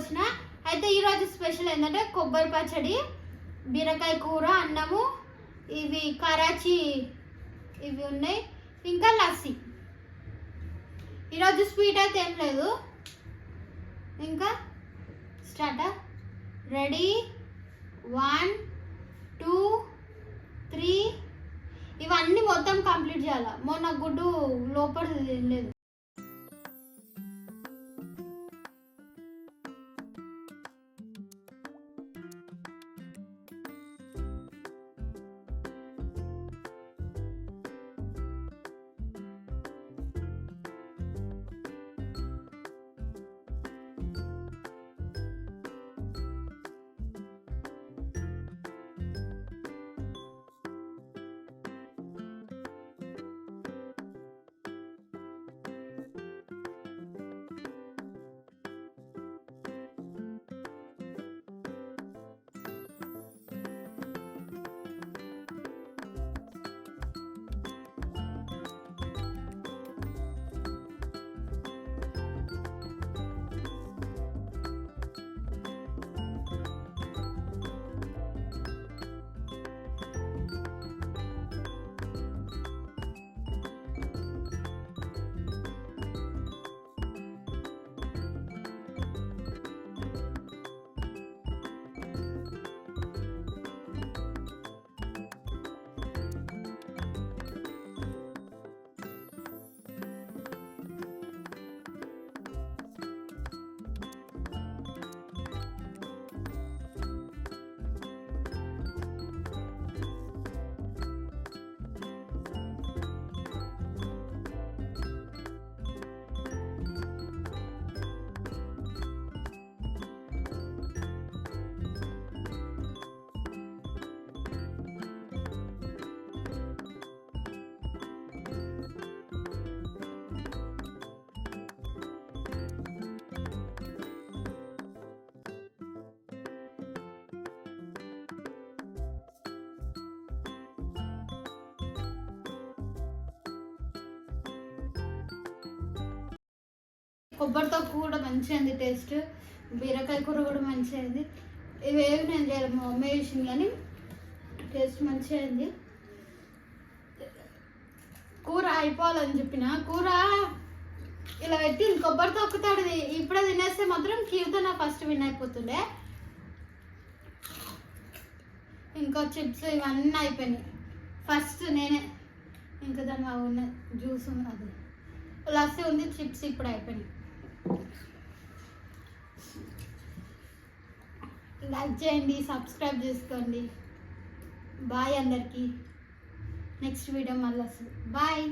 వచ్చిన. అయితే ఈరోజు స్పెషల్ ఏంటంటే కొబ్బరి పచ్చడి, బీరకాయ కూర, అన్నము, ఇవి కరాచీ ఇవి ఉన్నాయి, ఇంకా లస్సీ. ఈరోజు స్వీట్ అయితే ఏం లేదు. ఇంకా స్టార్ట్. రెడీ, 1 2 3. ఇవన్నీ మొత్తం కంప్లీట్ చేయాలి. మొన్న గుడ్డు లోపల లేదు. కొబ్బరితో కూడా మంచిగా ఉంది టేస్ట్. బీరకాయ కూర కూడా మంచిగా అయింది. ఇవేవి నేను చేయలేదు, మా మమ్మీ వేసింది, కానీ టేస్ట్ మంచిగా అయింది. కూర అయిపోవాలని చెప్పిన, కూర ఇలా పెట్టి కొబ్బరితో ఒక్కుతాడు. ఇప్పుడే తినేస్తే మాత్రం కీవుతో నా ఫస్ట్ విన్ అయిపోతుండే. ఇంకా చిప్స్ ఇవన్నీ అయిపోయినాయి. ఫస్ట్ నేనే, ఇంకా దాని ఉన్న జ్యూస్ ఉన్నది, లస్సీ ఉంది, చిప్స్ ఇప్పుడు అయిపోయినాయి. లైక్ చేయండి, సబ్స్క్రైబ్ చేసుకోండి. బాయ్ అందరికీ. నెక్స్ట్ వీడియో మళ్ళీ వస్తుంది. బాయ్.